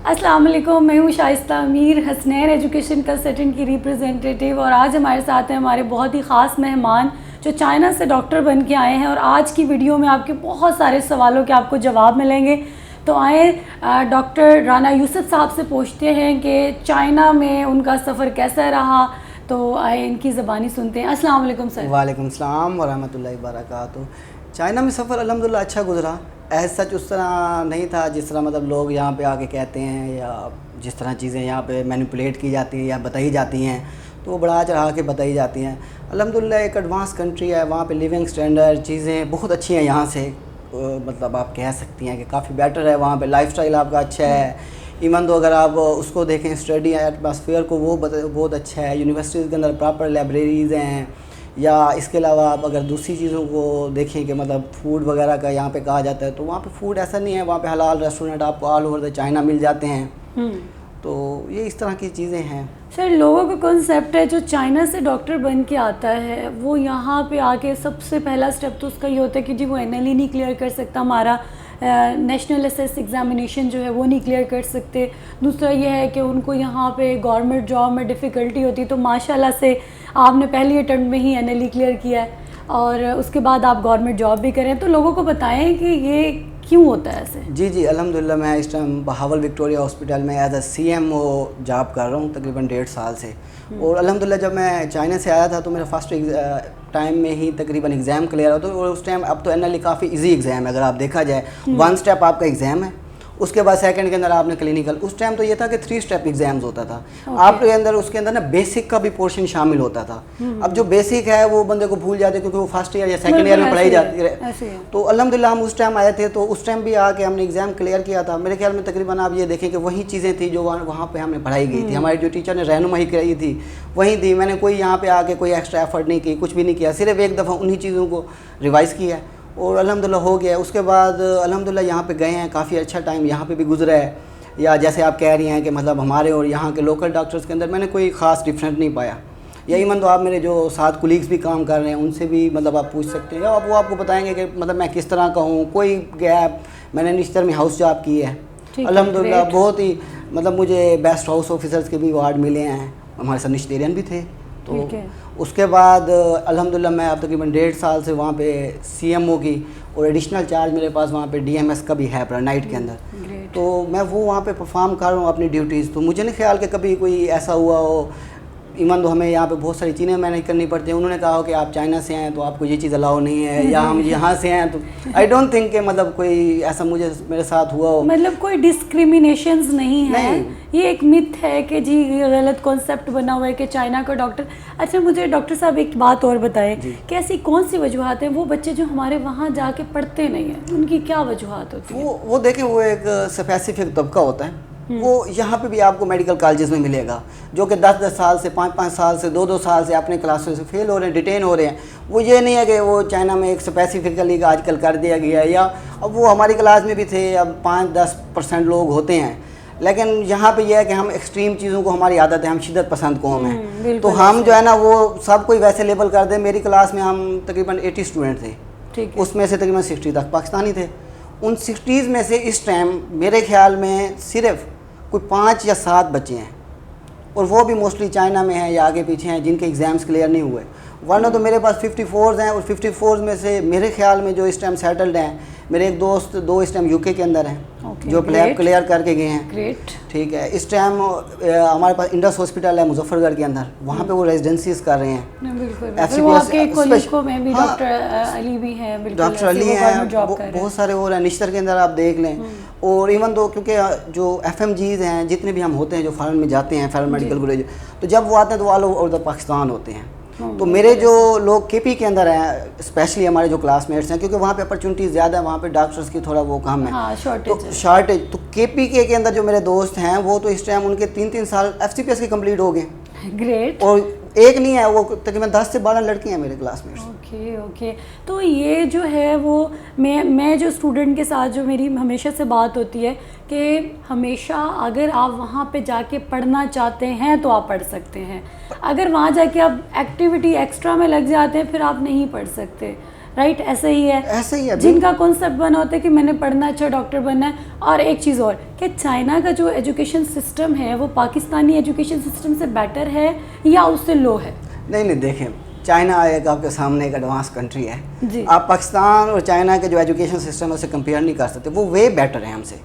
السلام علیکم، میں ہوں شائستہ امیر، حسنین ایجوکیشن کنسلٹنٹ کی ریپرزینٹیٹیو، اور آج ہمارے ساتھ ہیں ہمارے بہت ہی خاص مہمان جو چائنا سے ڈاکٹر بن کے آئے ہیں، اور آج کی ویڈیو میں آپ کے بہت سارے سوالوں کے آپ کو جواب ملیں گے. تو آئیں ڈاکٹر رانا یوسف صاحب سے پوچھتے ہیں کہ چائنا میں ان کا سفر کیسا رہا. تو آئیں ان کی زبانی سنتے ہیں. السلام علیکم سر. وعلیکم السلام ورحمۃ اللہ وبرکاتہ. چائنا میں سفر الحمدللہ اچھا گزرا. ایز سچ اس طرح نہیں تھا جس طرح مطلب لوگ یہاں پہ آ کے کہتے ہیں، یا جس طرح چیزیں یہاں پہ مینیپولیٹ کی جاتی ہیں یا بتائی جاتی ہیں تو وہ بڑھا چڑھا کے بتائی جاتی ہیں. الحمدللہ ایک ایڈوانس کنٹری ہے، وہاں پہ لیونگ سٹینڈرڈ چیزیں بہت اچھی ہیں. یہاں سے مطلب آپ کہہ سکتی ہیں کہ کافی بیٹر ہے. وہاں پہ لائف سٹائل آپ کا اچھا ہے. ایون تو اگر آپ اس کو دیکھیں اسٹڈی ایٹماسفیئر کو، وہ بہت اچھا ہے. یونیورسٹیز کے اندر پراپر لائبریریز ہیں. یا اس کے علاوہ آپ اگر دوسری چیزوں کو دیکھیں کہ مطلب فوڈ وغیرہ کا یہاں پہ کہا جاتا ہے، تو وہاں پہ فوڈ ایسا نہیں ہے. وہاں پہ حلال ریسٹورنٹ آپ کو آل اوور دا چائنا مل جاتے ہیں. تو یہ اس طرح کی چیزیں ہیں. سر، لوگوں کا کنسیپٹ ہے جو چائنا سے ڈاکٹر بن کے آتا ہے وہ یہاں پہ آ کے سب سے پہلا اسٹیپ تو اس کا یہ ہوتا ہے کہ جی وہ این ایل ای نہیں کلیئر کر سکتا، ہمارا نیشنل اسیس ایگزامینیشن جو ہے وہ نہیں کلیئر کر سکتے. دوسرا یہ ہے کہ ان کو یہاں پہ گورنمنٹ جاب میں ڈیفیکلٹی ہوتی. تو ماشاء اللہ سے آپ نے پہلی اٹمپٹ میں ہی این ایل ای کلیئر کیا ہے، اور اس کے بعد آپ گورنمنٹ جاب بھی کریں. تو لوگوں کو بتائیں کہ یہ کیوں ہوتا ہے ایسے؟ جی الحمدللہ میں اس ٹائم بہاول وکٹوریہ ہاسپٹل میں as a C M O job کر رہا ہوں تقریباً 1.5 سال سے. اور الحمدللہ جب میں چائنا سے آیا تھا تو میرا فرسٹ ٹائم میں ہی تقریباً ایگزام کلیئر ہوتا ہے. اور اس ٹائم اب تو این ایل ای کافی ایزی ایگزام ہے. اگر آپ دیکھا جائے 1 اسٹیپ آپ کا ایگزام ہے، اس کے بعد سیکنڈ کے اندر آپ نے کلینکل. اس ٹائم تو یہ تھا کہ 3 اسٹیپ ایگزامز ہوتا تھا. آپ کے اندر اس کے اندر نا بیسک کا بھی پورشن شامل ہوتا تھا. اب جو بیسک ہے وہ بندے کو بھول جاتے کیونکہ وہ فرسٹ ایئر یا سیکنڈ ایئر میں پڑھائی جاتی ہے. تو الحمدللہ ہم اس ٹائم آئے تھے تو اس ٹائم بھی آ کے ہم نے ایگزام کلیئر کیا تھا. میرے خیال میں تقریباً آپ یہ دیکھیں کہ وہی چیزیں تھیں جو وہاں پہ ہمیں پڑھائی گئی تھی. ہمارے جو ٹیچر نے رہنمائی کرائی تھی وہی تھی. میں نے کوئی یہاں پہ آ کے کوئی ایکسٹرا ایفرٹ نہیں کی، کچھ بھی نہیں کیا. صرف ایک دفعہ انہی چیزوں کو ریوائز کیا اور الحمدللہ ہو گیا. اس کے بعد الحمدللہ یہاں پہ گئے ہیں، کافی اچھا ٹائم یہاں پہ بھی گزرا ہے. یا جیسے آپ کہہ رہی ہیں کہ مطلب ہمارے اور یہاں کے لوکل ڈاکٹرز کے اندر میں نے کوئی خاص ڈفرینٹ نہیں پایا. یا ایون تو آپ میرے جو ساتھ کولیگز بھی کام کر رہے ہیں ان سے بھی مطلب آپ پوچھ سکتے ہیں، یا وہ آپ کو بتائیں گے کہ مطلب میں کس طرح کا ہوں. کوئی گیپ، میں نے نشتر میں ہاؤس جاب کی ہے الحمدللہ. بہت ہی مطلب مجھے بیسٹ ہاؤس آفیسرز کے بھی ایوارڈ ملے ہیں. ہمارے ساتھ نشتیرین بھی تھے. تو اس کے بعد الحمدللہ میں اب تقریباً 1.5 سال سے وہاں پہ سی ایم او کی، اور ایڈیشنل چارج میرے پاس وہاں پہ ڈی ایم ایس کا بھی ہے نائٹ کے اندر. تو میں وہ وہاں پہ پرفارم کر رہا ہوں اپنی ڈیوٹیز. تو مجھے نہیں خیال کہ کبھی کوئی ایسا ہوا ہو. ایون تو ہمیں یہاں پہ بہت ساری چیزیں مینیج کرنی پڑتی ہیں. انہوں نے کہا ہو کہ آپ چائنا سے ہیں تو آپ کو یہ چیز الاؤ نہیں ہے، یا ہم یہاں سے ہیں تو آئی ڈونٹ تھنک کہ مطلب کوئی ایسا میرے ساتھ ہوا ہو. مطلب کوئی ڈسکریمنیشنز نہیں ہے. یہ ایک مت ہے کہ جی غلط کانسیپٹ بنا ہوا ہے کہ چائنا کا ڈاکٹر. اچھا مجھے ڈاکٹر صاحب ایک بات اور بتائیں کہ ایسی کون سی وجوہات ہیں وہ بچے جو ہمارے وہاں جا کے پڑھتے نہیں ہیں ان کی کیا وجوہات ہوتی ہیں؟ وہ دیکھیں، وہ ایک اسپیسیفک طبقہ ہوتا ہے. وہ یہاں پہ بھی آپ کو میڈیکل کالجز میں ملے گا جو کہ 10 سال سے 5 سال سے 2 سال سے اپنے کلاسوں سے فیل ہو رہے ہیں، ڈیٹین ہو رہے ہیں. وہ یہ نہیں ہے کہ وہ چائنا میں ایک اسپیسیفکلی آج کل کر دیا گیا ہے. یا اب وہ ہماری کلاس میں بھی تھے، اب 5-10% لوگ ہوتے ہیں. لیکن یہاں پہ یہ ہے کہ ہم ایکسٹریم چیزوں کو، ہماری عادت ہے، ہم شدت پسند قوم ہیں. تو ہم جو ہے نا وہ سب کوئی ویسے لیبل کر دیں. میری کلاس میں ہم تقریباً 80 اسٹوڈنٹ تھے، اس میں سے تقریباً 60 تک پاکستانی تھے. ان 60 میں سے اس ٹائم میرے خیال میں صرف کوئی 5 یا 7 بچے ہیں، اور وہ بھی موسٹلی چائنا میں ہیں یا آگے پیچھے ہیں جن کے ایگزامس کلیئر نہیں ہوئے. ورنہ تو میرے پاس 54 ہیں، اور 54 میں سے میرے خیال میں جو اس ٹائم سیٹلڈ ہیں، میرے ایک دوست 2 اس ٹائم یو کے اندر ہیں جو کلیئر کر کے گئے ہیں. ٹھیک ہے. اس ٹائم ہمارے پاس انڈس ہاسپٹل ہے مظفر گڑھ کے اندر، وہاں پہ وہ ریزیڈنسیز کر رہے ہیں. ڈاکٹر علی ہیں، بہت سارے اور ہیں. نشتر کے اندر آپ دیکھ لیں. اور ایون تو کیونکہ جو ایف ایم جیز ہیں جتنے بھی ہم ہوتے ہیں جو فارن میں جاتے ہیں، فارن میڈیکل کالج، تو جب وہ آتے ہیں تو آل اوور دا پاکستان ہوتے ہیں. تو میرے جو لوگ کے پی کے اندر ہیں، اسپیشلی ہمارے جو کلاس میٹس ہیں، کیونکہ وہاں پہ اپرچونیٹیز زیادہ ہیں، وہاں پہ ڈاکٹرس کی تھوڑا وہ کم ہے، شارٹیج. تو کے پی کے اندر جو میرے دوست ہیں وہ تو اس ٹائم ان کے 3 سال ایف سی پی ایس کے کمپلیٹ ہو گئے. گریٹ. اور ایک نہیں ہے، وہ تقریباً 10 سے 12 لڑکے ہیں میرے کلاس میٹس. اوکے. تو یہ جو ہے وہ میں جو اسٹوڈنٹ کے ساتھ جو میری ہمیشہ سے بات ہوتی ہے کہ ہمیشہ اگر آپ وہاں پہ جا کے پڑھنا چاہتے ہیں تو آپ پڑھ سکتے ہیں. اگر وہاں جا کے آپ ایکٹیویٹی ایکسٹرا میں لگ جاتے ہیں پھر آپ نہیں پڑھ سکتے. رائٹ ایسے ہی ہے, ایسے ہی ہے جن کا کانسیپٹ بنا ہوتا ہے کہ میں نے پڑھنا ہے, اچھا ڈاکٹر بننا ہے. اور ایک چیز اور کہ چائنا کا جو ایجوکیشن سسٹم ہے وہ پاکستانی ایجوکیشن سسٹم سے بیٹر ہے یا اس سے لو ہے؟ نہیں دیکھیں, چائنا ایک آپ کے سامنے ایک ایڈوانس کنٹری ہے جی. آپ پاکستان اور چائنا کے جو ایجوکیشن سسٹم ہے اسے کمپیئر نہیں کر سکتے, وہ وے بیٹر ہے ہم سے.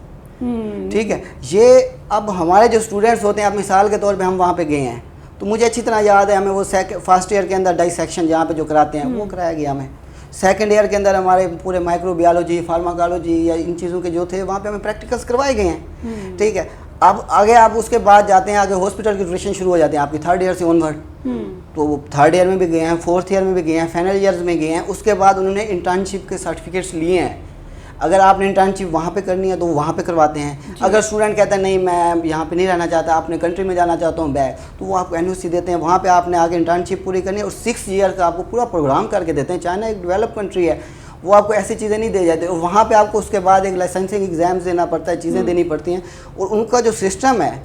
ٹھیک ہے, یہ اب ہمارے جو اسٹوڈنٹس ہوتے ہیں, اب مثال کے طور پہ ہم وہاں پہ گئے ہیں تو مجھے اچھی طرح یاد ہے, ہمیں وہ فرسٹ ایئر کے اندر ڈائسیکشن جہاں پہ جو کراتے ہیں وہ کرایا گیا ہمیں. سیکنڈ ایئر کے اندر ہمارے پورے مائکرو بیالوجی, فارماکالوجی یا ان چیزوں کے جو تھے وہاں پہ ہمیں پریکٹیکلس کروائے گئے ہیں. ٹھیک ہے, اب آگے آپ اس کے بعد جاتے ہیں, آگے ہاسپٹل کی ڈیوریشن شروع ہو جاتے ہیں آپ کی تھرڈ ایئر سے آن ورڈ. تو وہ تھرڈ ایئر میں بھی گئے ہیں, فورتھ ایئر میں بھی گئے ہیں, فائنل ایئرز میں گئے ہیں. اس کے بعد انہوں نے انٹرنشپ کے سرٹیفکیٹس لیے ہیں. اگر آپ نے انٹرنشپ وہاں پہ کرنی ہے تو وہ وہاں پہ کرواتے ہیں. اگر اسٹوڈنٹ کہتا ہے نہیں میں یہاں پہ نہیں رہنا چاہتا, اپنے کنٹری میں جانا چاہتا ہوں بیک, تو وہ آپ کو این او سی دیتے ہیں. وہاں پہ آپ نے آگے انٹرنشپ پوری کرنی ہے اور 6 ایئر کا آپ کو پورا پروگرام کر کے دیتے ہیں. چائنا ایک ڈیولپ کنٹری ہے, وہ آپ کو ایسی چیزیں نہیں دے جاتے. اور وہاں پہ آپ کو اس کے بعد ایک لائسنسنگ ایگزامز دینا پڑتا ہے, چیزیں دینی پڑتی ہیں. اور ان کا جو سسٹم ہے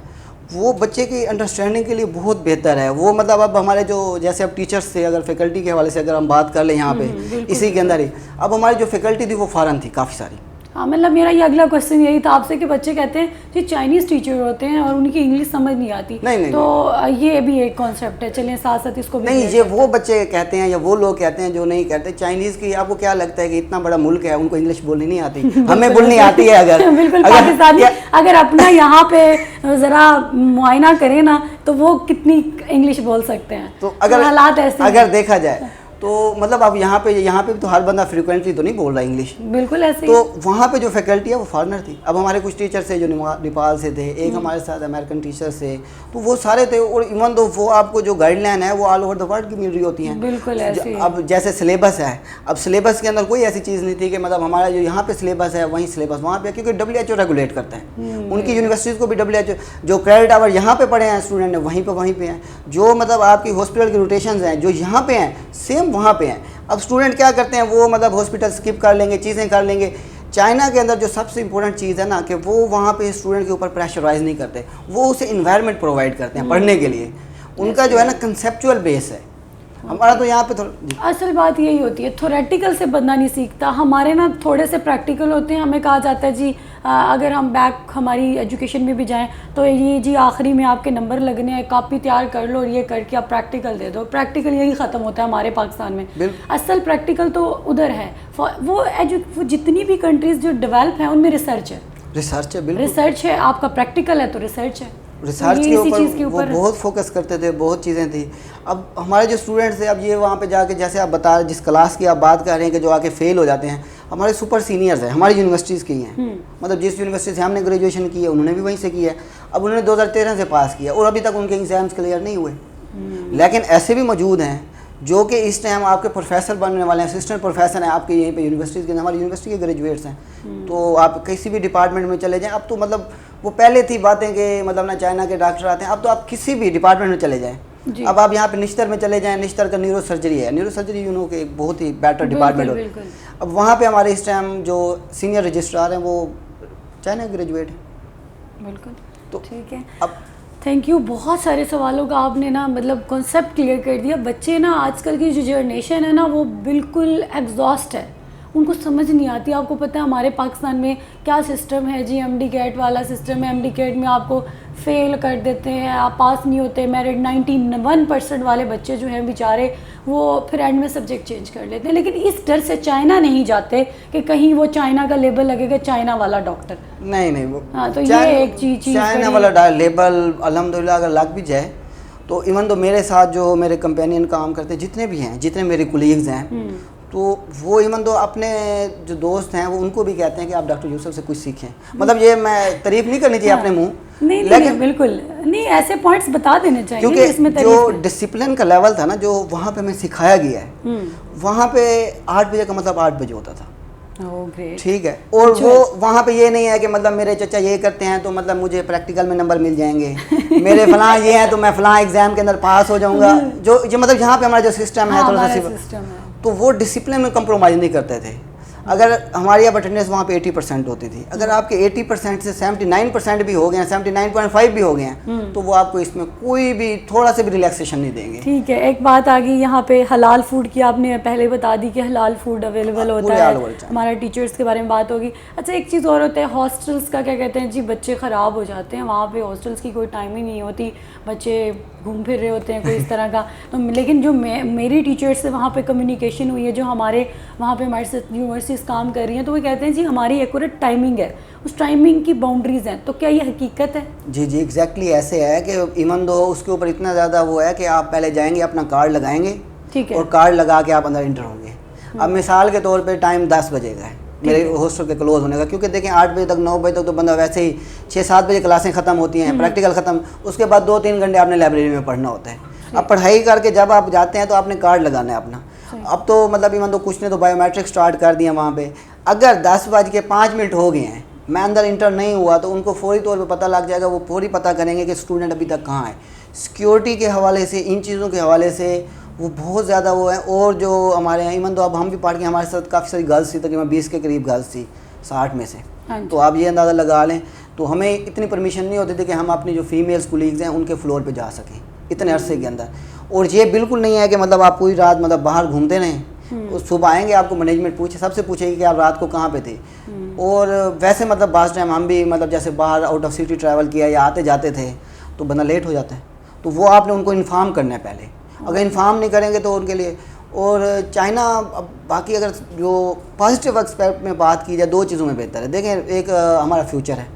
وہ بچے کی انڈرسٹینڈنگ کے لیے بہت بہتر ہے. وہ مطلب اب ہمارے جو جیسے اب ٹیچرس تھے, اگر فیکلٹی کے حوالے سے اگر ہم بات کر لیں یہاں پہ اسی کے اندر ہی, اب ہماری جو فیکلٹی تھی وہ فارن تھی کافی ساری. ہاں مطلب میرا یہ اگلا کوشچن یہی تھا آپ سے کہ بچے کہتے ہیں کہ چائنیز ٹیچر ہوتے ہیں اور ان کی انگلش سمجھ نہیں آتی, تو یہ بھی ایک کانسیپٹ ہے. چلیں ساتھ ساتھ اس کو بھی نہیں, یہ وہ بچے کہتے ہیں یا وہ لوگ کہتے ہیں جو نہیں کہتے. چائنیز کی آپ کو کیا لگتا ہے کہ اتنا بڑا ملک ہے, ان کو انگلش بولنی نہیں آتی؟ ہمیں بولنی آتی ہے. اگر بالکل پاکستانی اگر اپنا یہاں پہ ذرا معائنہ کریں نا تو وہ کتنی انگلش بول سکتے ہیں. تو اگر حالات ایسے اگر دیکھا جائے تو مطلب اب یہاں پہ تو ہر بندہ فریکوینٹلی تو نہیں بول رہا انگلش. بالکل ایسے. تو وہاں پہ جو فیکلٹی ہے وہ فارنر تھی. اب ہمارے کچھ ٹیچر تھے جو نیپال سے تھے, ایک ہمارے ساتھ امریکن ٹیچرس تھے, تو وہ سارے تھے. اور ایون دو وہ آپ کو جو گائیڈ لائن ہے وہ آل اوور دا ورلڈ کی مل رہی ہوتی ہیں. بالکل ایسے. اب جیسے سلیبس ہے, اب سلیبس کے اندر کوئی ایسی چیز نہیں تھی کہ مطلب ہمارا جو یہاں پہ سلیبس ہے وہیں سلیبس وہاں پہ, کیونکہ WHO ریگولیٹ کرتا ہے. ان کی یونیورسٹیز کو بھی WHO جو کریڈٹ آور یہاں پہ پڑھے ہیں اسٹوڈنٹ نے وہیں پہ ہیں. جو مطلب آپ کی ہاسپٹل کی روٹیشنز ہیں جو یہاں پہ ہیں سیم وہاں پہ ہیں. اب اسٹوڈنٹ کیا کرتے ہیں, وہ مطلب ہاسپٹل اسکپ کر لیں گے, چیزیں کر لیں گے. چائنا کے اندر جو سب سے امپورٹنٹ چیز ہے نا کہ وہ وہاں پہ اسٹوڈنٹ کے اوپر پریشرائز نہیں کرتے, وہ اسے انوائرمنٹ پرووائڈ کرتے ہیں پڑھنے کے لیے. ان کا جو ہے نا کنسیپچول بیس ہے. ہمارا تو یہاں پہ اصل بات یہی ہوتی ہے, تھوریٹیکل سے بندہ نہیں سیکھتا. ہمارے نا تھوڑے سے پریکٹیکل ہوتے ہیں. ہمیں کہا جاتا ہے جی اگر ہم بیک ہماری ایجوکیشن میں بھی جائیں تو یہ جی آخری میں آپ کے نمبر لگنے ہیں, کاپی تیار کر لو اور یہ کر کے آپ پریکٹیکل دے دو. پریکٹیکل یہی ختم ہوتا ہے ہمارے پاکستان میں. اصل پریکٹیکل تو ادھر ہے. وہ جتنی بھی کنٹریز جو ڈیولپ ہیں ان میں ریسرچ ہے. ریسرچ ہے, آپ کا پریکٹیکل ہے تو ریسرچ ہے. ریسرچ کے اوپر وہ بہت فوکس کرتے تھے, بہت چیزیں تھیں. اب ہمارے جو اسٹوڈنٹس تھے, اب یہ وہاں پہ جا کے جیسے آپ بتا جس کلاس کی آپ بات کر رہے ہیں کہ جو آ کے فیل ہو جاتے ہیں, ہمارے سپر سینئرز ہیں ہماری یونیورسٹیز کی ہیں. مطلب جس یونیورسٹی سے ہم نے گریجویشن کی ہے انہوں نے بھی وہیں سے کی ہے. اب انہوں نے 2013 سے پاس کیا اور ابھی تک ان کے ایگزامس کلیئر نہیں ہوئے. لیکن ایسے بھی موجود ہیں جو کہ اس ٹائم آپ کے پروفیسر بننے والے ہیں, اسسٹنٹ پروفیسر ہیں آپ کے یہیں پہ یونیورسٹیز کے. ہماری یونیورسٹی کے گریجویٹس ہیں, تو آپ کسی بھی ڈپارٹمنٹ میں چلے جائیں. اب تو مطلب وہ پہلے تھی باتیں کہ مطلب نا چائنا کے ڈاکٹر آتے ہیں, اب تو آپ کسی بھی ڈپارٹمنٹ میں چلے جائیں. اب آپ یہاں پہ نشتر میں چلے جائیں, نشتر کا نیورو سرجری ہے. نیورو سرجری کہ ایک بہت ہی بیٹر ڈپارٹمنٹ ہے. اب وہاں پہ ہمارے اس ٹائم جو سینئر رجسٹرار ہیں وہ چائنا گریجویٹ ہیں. بالکل. تو ٹھیک ہے, اب تھینک یو. بہت سارے سوالوں کا آپ نے نا مطلب کانسیپٹ کلیئر کر دیا. بچے نا آج کل کی جو جنریشن ہے نا وہ بالکل ایگزاسٹ ہے, ان کو سمجھ نہیں آتی. آپ کو پتہ ہے ہمارے پاکستان میں کیا سسٹم ہے جی, ایم ڈی کیٹ والا سسٹم ہے. ایم ڈی کیٹ میں آپ کو فیل کر دیتے ہیں, آپ پاس نہیں ہوتے. میرٹ 91% والے بچے جو ہیں بیچارے وہ پھر اینڈ میں سبجیکٹ چینج کر لیتے ہیں. لیکن اس ڈر سے چائنا نہیں جاتے کہ کہیں وہ چائنا کا لیبل لگے گا چائنا والا ڈاکٹر. نہیں وہ ہاں, تو یہ ایک چیز چائنا والا لیبل الحمدللہ اگر لگ بھی جائے تو ایون تو میرے ساتھ جو میرے کمپینین کام کرتے جتنے بھی ہیں, جتنے میرے کولیگز ہیں, تو وہ ایون تو اپنے جو دوست ہیں وہ ان کو بھی کہتے ہیں کہ آپ ڈاکٹر یوسف سے کچھ سیکھیں. مطلب یہ میں تعریف نہیں کرنی چاہیے اپنے منہ, لیکن بالکل نہیں, ایسے پوائنٹس بتا دینے چاہیے. کیونکہ جو ڈسپلن کا لیول تھا نا جو وہاں پہ ہمیں سکھایا گیا ہے, وہاں پہ 8 بجے کا مطلب 8 بجے ہوتا تھا. ٹھیک ہے, اور وہ وہاں پہ یہ نہیں ہے کہ مطلب میرے چچا یہ کرتے ہیں تو مطلب مجھے پریکٹیکل میں نمبر مل جائیں گے, میرے فلاں یہ ہیں تو میں فلاں ایگزام کے اندر پاس ہو جاؤں گا. جو مطلب یہاں پہ ہمارا جو سسٹم ہے تھوڑا سا, تو وہ ڈسپلن میں کمپرومائز نہیں کرتے تھے. اگر ہماری اب اٹینڈنس وہاں پہ 80% ہوتی تھی, اگر آپ کے 80% سے 79% بھی ہو گئے ہیں, 79.5 بھی ہو گئے ہیں, تو وہ آپ کو اس میں کوئی بھی تھوڑا سا بھی ریلیکسیشن نہیں دیں گے. ٹھیک ہے, ایک بات آ گئی یہاں پہ حلال فوڈ کی, آپ نے پہلے بتا دی کہ حلال فوڈ اویلیبل ہوتا ہے, ہمارا ٹیچرس کے بارے میں بات ہوگی. اچھا ایک چیز اور ہوتا ہے ہاسٹلس کا, کیا کہتے ہیں جی بچے خراب ہو جاتے ہیں وہاں پہ, ہاسٹلس کی کوئی ٹائم ہی نہیں ہوتی, بچے گھوم پھر رہے ہوتے ہیں کوئی اس طرح کا. تو لیکن جو میری ٹیچرس سے وہاں پہ کمیونیکیشن ہوئی ہے, جو ہمارے وہاں پہ ہمارے ساتھ یونیورسٹیز کام کر رہی ہیں, تو وہ کہتے ہیں جی ہماری ایکوریٹ ٹائمنگ ہے, اس ٹائمنگ کی باؤنڈریز ہیں. تو کیا یہ حقیقت ہے؟ جی جی ایگزیکٹلی ایسے ہے کہ ایون دو اس کے اوپر اتنا زیادہ وہ ہے کہ آپ پہلے جائیں گے اپنا کارڈ لگائیں گے, ٹھیک ہے, اور کارڈ لگا کے آپ اندر انٹر ہوں گے. اب مثال کے طور پہ ٹائم 10 بجے کا ہے میرے ہاسٹل کے کلوز ہونے کا, کیونکہ دیکھیں 8 بجے تک 9 بجے تک تو بندہ ویسے ہی 6-7 بجے کلاسیں ختم ہوتی ہیں, پریکٹیکل ختم, اس کے بعد 2-3 گھنٹے آپ نے لائبریری میں پڑھنا ہوتا ہے. اب پڑھائی کر کے جب آپ جاتے ہیں تو آپ نے کارڈ لگانا ہے اپنا. اب تو مطلب ایون تو کچھ نے تو بایو میٹرک سٹارٹ کر دیا وہاں پہ. اگر 10:05 ہو گئے ہیں, میں اندر انٹر نہیں ہوا, تو ان کو فوری طور پہ پتہ لگ جائے گا, وہ فوری پتہ کریں گے کہ اسٹوڈنٹ ابھی تک کہاں ہے. سیکیورٹی کے حوالے سے, ان چیزوں کے حوالے سے وہ بہت زیادہ وہ ہیں. اور جو ہمارے یہاں ایون تو اب ہم بھی پڑھ کے, ہمارے ساتھ کافی ساری گرلس تھی, تقریباً 20 کے قریب گرلس تھی 60 میں سے. تو آپ یہ اندازہ لگا لیں, تو ہمیں اتنی پرمیشن نہیں ہوتی تھی کہ ہم اپنی جو فیمیلس کولیگز ہیں ان کے فلور پہ جا سکیں اتنے عرصے کے اندر. اور یہ بالکل نہیں ہے کہ مطلب آپ پوری رات مطلب باہر گھومتے رہیں, صبح آئیں گے آپ کو مینجمنٹ پوچھے, سب سے پوچھے گی کہ آپ رات کو کہاں پہ تھے. اور ویسے مطلب بعض ٹائم ہم بھی مطلب جیسے باہر آؤٹ آف سٹی ٹریول کیا یا آتے جاتے تھے, تو بندہ لیٹ ہو جاتا ہے, تو وہ آپ نے ان کو انفارم کرنا ہے پہلے. اگر انفارم نہیں کریں گے تو ان کے لیے. اور چائنا باقی اگر جو پازیٹیو ایکسپیکٹ میں بات کی جائے, 2 چیزوں میں بہتر ہے. دیکھیں ایک ہمارا فیوچر ہے,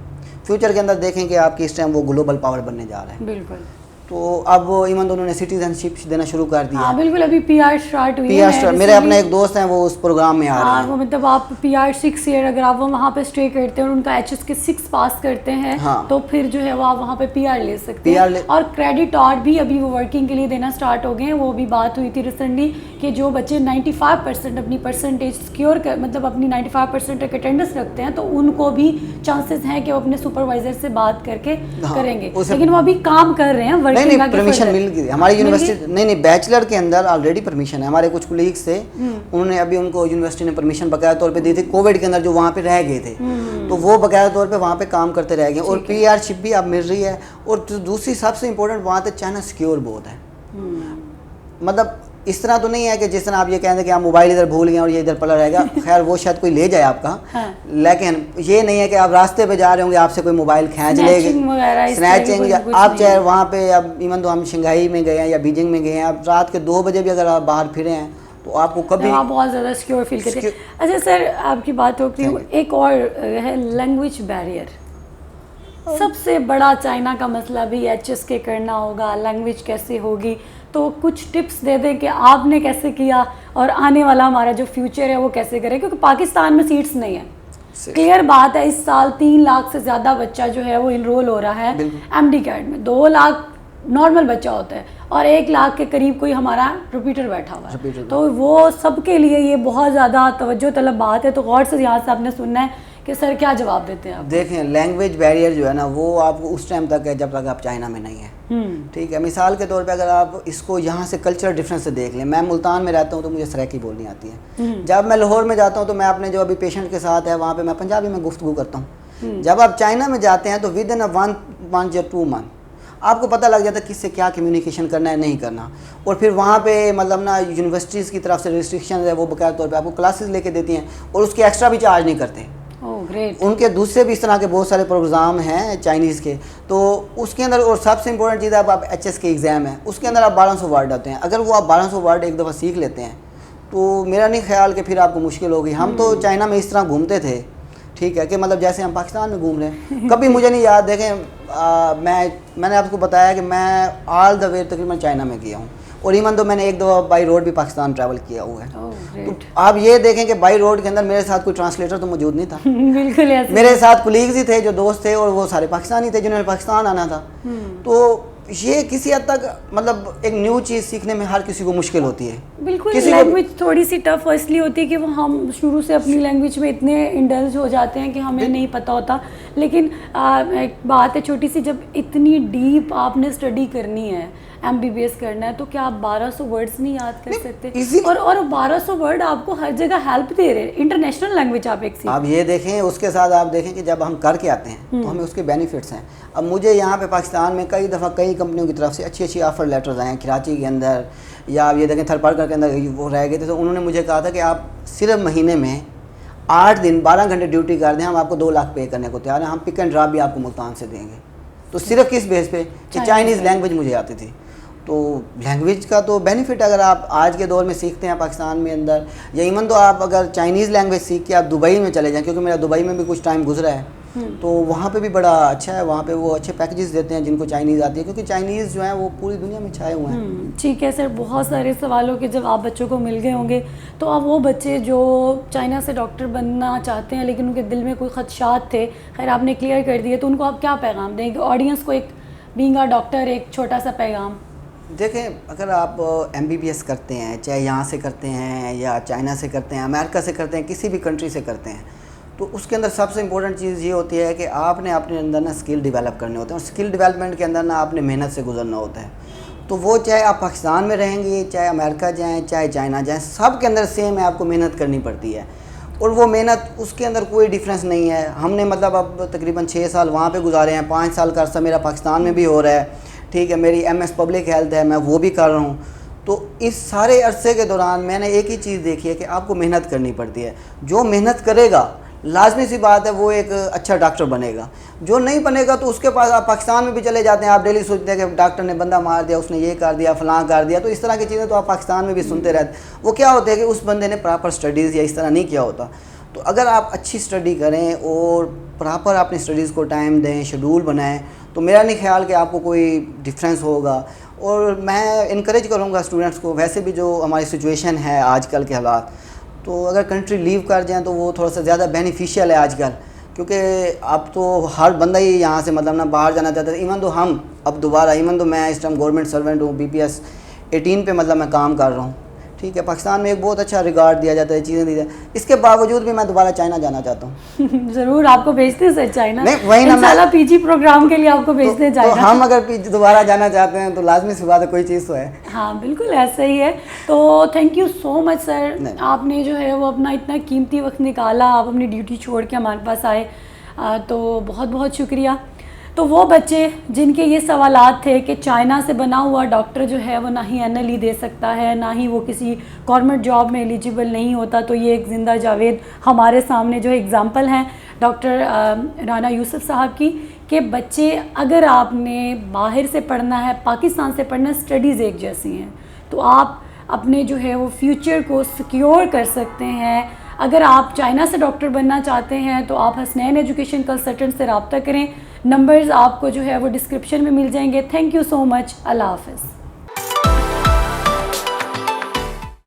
فیوچر کے اندر دیکھیں کہ آپ کس ٹائم وہ گلوبل پاور بننے جا رہے ہیں. بالکل. تو اب ایون تو انہوں نے سٹیزن شپ دینا شروع کر دیا. ہاں بالکل, ابھی پی آر اسٹارٹ ہوئی ہے. میرے اپنے ایک دوست ہیں وہ اس پروگرام میں آ رہے ہیں. وہ مطلب آپ پی آر 6 ایئر اگر آپ وہاں پہ اسٹے کرتے ہیں اور ان کا HS کے 6 پاس کرتے ہیں, تو پھر جو ہے وہ آپ وہاں پہ PR لے سکتے ہیں. اور کریڈٹ اور بھی ابھی وہ ورکنگ کے لیے دینا اسٹارٹ ہو گئے ہیں. وہ بھی بات ہوئی تھی ریسنٹلی کہ جو بچے 95% اپنی پرسنٹیج سیکیور کر, مطلب اپنی 95% تک اٹینڈنس رکھتے ہیں, تو ان کو بھی چانسز ہیں کہ وہ اپنے سپروائزر سے بات کر کے کریں گے. لیکن وہ ابھی کام کر رہے ہیں, ورکنگ ہماری یونیورسٹی نہیں بیچلر کے اندر آلریڈی پرمیشن ہے. ہمارے کچھ کولیگس تھے, انہوں نے ابھی ان کو یونیورسٹی نے پرمیشن باقاعدہ طور پہ دی تھی کووڈ کے اندر, جو وہاں پہ رہ گئے تھے, تو وہ باقاعدہ طور پہ وہاں پہ کام کرتے رہ گئے. اور PR شپ بھی اب مل رہی ہے. اور دوسری سب سے امپورٹنٹ وہاں پہ چائنا سیکیور بہت ہے. مطلب اس طرح تو نہیں ہے کہ جس طرح آپ یہ کہیں گے کہ آپ موبائل ادھر بھول گئے اور یہ ادھر پڑا رہے گا, خیر وہ شاید کوئی لے جائے آپ کا, لیکن یہ نہیں ہے کہ آپ راستے پہ جا رہے ہوں گے آپ سے کوئی موبائل کھینچ لے گا, اسنیچنگ. آپ چاہے وہاں پہ, اب ایون تو ہم شنگھائی میں گئے ہیں یا بیجنگ میں گئے ہیں, اب رات کے 2 بجے بھی اگر آپ باہر پھرے ہیں تو آپ کو کبھی بہت زیادہ سیکیور فیل کرتے ہیں. اچھا سر, آپ کی بات ہو رہی ہے, ایک اور ہے لینگویج بیریئر. سب سے بڑا چائنا کا مسئلہ بھی HS کے کرنا ہوگا, لینگویج کیسے ہوگی, تو کچھ ٹپس دے دیں کہ آپ نے کیسے کیا اور آنے والا ہمارا جو فیوچر ہے وہ کیسے کرے, کیونکہ پاکستان میں سیٹس نہیں ہیں. کلیئر بات ہے, اس سال 3 لاکھ سے زیادہ بچہ جو ہے وہ انرول ہو رہا ہے MD کیڈ میں. 2 لاکھ نارمل بچہ ہوتا ہے اور 1 لاکھ کے قریب کوئی ہمارا ریپیٹر بیٹھا ہوا ہے. تو وہ سب کے لیے یہ بہت زیادہ توجہ طلب بات ہے. تو غور سے یہاں سے آپ نے سننا ہے کہ سر کیا جواب دیتے ہیں آپ؟ دیکھیں لینگویج بیریئر جو ہے نا, وہ آپ کو اس ٹائم تک ہے جب تک آپ چائنا میں نہیں ہیں. ٹھیک ہے, مثال کے طور پہ اگر آپ اس کو یہاں سے کلچرل ڈفرینس سے دیکھ لیں, میں ملتان میں رہتا ہوں تو مجھے سریکی بولنی آتی ہے. جب میں لاہور میں جاتا ہوں تو میں اپنے جو ابھی پیشنٹ کے ساتھ ہے وہاں پہ میں پنجابی میں گفتگو کرتا ہوں. جب آپ چائنا میں جاتے ہیں تو ودن 1 month یا 2 month آپ کو پتہ لگ جاتا ہے کس سے کیا کمیونیکیشن کرنا ہے نہیں کرنا. اور پھر وہاں پہ مطلب نا یونیورسٹیز کی طرف سے ریسٹرکشنز ہے, وہ باقاعدہ طور پہ آپ کو کلاسز لے کے دیتی ہیں اور اس کے ایکسٹرا بھی چارج نہیں کرتے. ان کے دوسرے بھی اس طرح کے بہت سارے پروگرام ہیں چائنیز کے. تو اس کے اندر, اور سب سے امپورٹنٹ چیز ہے آپ HS کے ایگزام ہے, اس کے اندر آپ 1200 ورڈ آتے ہیں. اگر وہ آپ 1200 ورڈ ایک دفعہ سیکھ لیتے ہیں تو میرا نہیں خیال کہ پھر آپ کو مشکل ہوگی. ہم تو چائنا میں اس طرح گھومتے تھے, ٹھیک ہے, کہ مطلب جیسے ہم پاکستان میں گھوم رہے ہیں. کبھی مجھے نہیں یاد, دیکھیں میں نے آپ کو بتایا کہ میں آل دا وے تقریباً چائنا میں گیا ہوں, اور ایون تو میں نے 1 دفعہ بائی روڈ بھی پاکستان ٹریول کیا ہوا ہے. تو آپ یہ دیکھیں کہ بائی روڈ کے اندر میرے ساتھ کوئی ٹرانسلیٹر تو موجود نہیں تھا. بالکل میرے ساتھ کولیگز ہی تھے جو دوست تھے, اور وہ سارے پاکستانی تھے جنہوں نے پاکستان آنا تھا. تو یہ کسی حد تک مطلب ایک نیو چیز سیکھنے میں ہر کسی کو مشکل ہوتی ہے. بالکل لینگویج تھوڑی سی ٹف اس لیے ہوتی ہے کہ وہ ہم شروع سے اپنی لینگویج میں اتنے انڈلج ہو جاتے ہیں کہ ہمیں نہیں پتہ ہوتا. لیکن ایک بات ہے چھوٹی سی, جب اتنی ڈیپ آپ نے اسٹڈی کرنی ہے, MBBS کرنا ہے, تو کیا آپ 1200 ورڈز نہیں یاد کر سکتے؟ اور 1200 ورڈ آپ کو ہر جگہ ہیلپ دے رہے ہیں. انٹرنیشنل لینگویج آپ ایک آپ یہ دیکھیں, اس کے ساتھ آپ دیکھیں کہ جب ہم کر کے آتے ہیں تو ہمیں اس کے بینیفٹس ہیں. اب مجھے یہاں پہ پاکستان میں کئی دفعہ کئی کمپنیوں کی طرف سے اچھی آفر لیٹرز آئے ہیں کراچی کے اندر, یا آپ یہ دیکھیں تھرپارکر کے اندر وہ رہ گئے تھے, تو انہوں نے مجھے کہا تھا کہ آپ صرف مہینے میں 8 دن 12 گھنٹے ڈیوٹی کر دیں, ہم آپ کو 2 لاکھ پے کرنے کو تیار ہیں, ہم پک اینڈ ڈراپ بھی آپ کو ملتان سے دیں گے. تو صرف کس بیس پہ کہ چائنیز لینگویج مجھے آتی تھی. تو لینگویج کا تو بینیفٹ اگر آپ آج کے دور میں سیکھتے ہیں پاکستان میں اندر, یا ایون تو آپ اگر چائنیز لینگویج سیکھ کے آپ دبئی میں چلے جائیں, کیونکہ میرا دبئی میں بھی کچھ ٹائم گزرا ہے, تو وہاں پہ بھی بڑا اچھا ہے. وہاں پہ وہ اچھے پیکیجز دیتے ہیں جن کو چائنیز آتی ہے, کیونکہ چائنیز جو ہیں وہ پوری دنیا میں چھائے ہوئے ہیں. ٹھیک ہے سر, بہت سارے سوالوں کے جب آپ بچوں کو مل گئے ہوں گے, تو اب وہ بچے جو چائنا سے ڈاکٹر بننا چاہتے ہیں لیکن ان کے دل میں کوئی خدشات تھے, خیر آپ نے کلیئر کر دیے, تو ان کو آپ کیا پیغام دیں گے آڈینس کو, ایک بینگ اے ڈاکٹر ایک چھوٹا سا پیغام؟ دیکھیں, اگر آپ MBBS کرتے ہیں, چاہے یہاں سے کرتے ہیں یا چائنا سے کرتے ہیں, امریکہ سے کرتے ہیں, کسی بھی کنٹری سے کرتے ہیں, تو اس کے اندر سب سے امپورٹنٹ چیز یہ ہوتی ہے کہ آپ نے اپنے اندر نا اسکل ڈیولپ کرنے ہوتے ہیں, اور اسکل ڈیولپمنٹ کے اندر نا آپ نے محنت سے گزرنا ہوتا ہے. تو وہ چاہے آپ پاکستان میں رہیں گے, چاہے امریکہ جائیں, چاہے چائنا جائیں, سب کے اندر سیم ہے, آپ کو محنت کرنی پڑتی ہے. اور وہ محنت اس کے اندر کوئی ڈیفرنس نہیں ہے. ہم نے مطلب اب تقریباً 6 سال وہاں پہ گزارے ہیں, 5 سال کا عرصہ میرا پاکستان میں بھی ہو رہا ہے, ٹھیک ہے, میری MS پبلک ہیلتھ ہے, میں وہ بھی کر رہا ہوں. تو اس سارے عرصے کے دوران میں نے ایک ہی چیز دیکھی ہے کہ آپ کو محنت کرنی پڑتی ہے. جو محنت کرے گا لازمی سی بات ہے وہ ایک اچھا ڈاکٹر بنے گا. جو نہیں بنے گا تو اس کے پاس آپ پاکستان میں بھی چلے جاتے ہیں, آپ ڈیلی سوچتے ہیں کہ ڈاکٹر نے بندہ مار دیا, اس نے یہ کر دیا, فلاں کر دیا, تو اس طرح کی چیزیں تو آپ پاکستان میں بھی سنتے رہتے. وہ کیا ہوتا ہے کہ اس بندے نے پراپر اسٹڈیز یا اس طرح نہیں کیا ہوتا. تو اگر آپ اچھی اسٹڈی کریں اور پراپر اپنی اسٹڈیز کو ٹائم دیں, شیڈول بنائیں, تو میرا نہیں خیال کہ آپ کو کوئی ڈفرینس ہوگا. اور میں انکریج کروں گا اسٹوڈنٹس کو, ویسے بھی جو ہماری سچویشن ہے آج کل کے حالات, تو اگر کنٹری لیو کر جائیں تو وہ تھوڑا سا زیادہ بینیفیشیل ہے آج کل, کیونکہ اب تو ہر بندہ ہی یہاں سے مطلب نا باہر جانا چاہتا ہے. ایون تو ہم اب دوبارہ, ایون تو میں اس ٹائم گورنمنٹ سرونٹ ہوں, BPS 18 پہ مطلب میں کام کر رہا ہوں, ٹھیک ہے, پاکستان میں ایک بہت اچھا ریگارڈ دیا جاتا ہے, چیزیں دی جاتی ہیں. اس کے باوجود بھی میں دوبارہ چائنا جانا چاہتا ہوں. ضرور آپ کو بھیجتے ہیں سر چائنا, نہیں وہی نا, انشاءاللہ PG پروگرام کے لیے آپ کو بھیجتے ہیں چائنا. تو ہم اگر دوبارہ جانا چاہتے ہیں تو لازمی سی بات ہے کوئی چیز تو ہے. ہاں بالکل ایسا ہی ہے. تو تھینک یو سو مچ سر, آپ نے جو ہے وہ اپنا اتنا قیمتی وقت نکالا, آپ اپنی ڈیوٹی چھوڑ کے ہمارے پاس آئے, تو بہت بہت شکریہ. تو وہ بچے جن کے یہ سوالات تھے کہ چائنا سے بنا ہوا ڈاکٹر جو ہے وہ نہ ہی NLE دے سکتا ہے, نہ ہی وہ کسی گورنمنٹ جاب میں ایلیجیبل نہیں ہوتا, تو یہ ایک زندہ جاوید ہمارے سامنے جو ایگزامپل ہیں ڈاکٹر رانا یوسف صاحب کی, کہ بچے اگر آپ نے باہر سے پڑھنا ہے, پاکستان سے پڑھنا ہے, اسٹڈیز ایک جیسی ہیں, تو آپ اپنے جو ہے وہ فیوچر کو سیکیور کر سکتے ہیں. اگر آپ چائنا سے ڈاکٹر بننا چاہتے ہیں تو آپ حسنین ایجوکیشن کنسلٹنٹ سے رابطہ کریں. نمبرز آپ کو جو ہے وہ ڈسکرپشن میں مل جائیں گے. تھینک یو سو مچ. اللہ حافظ.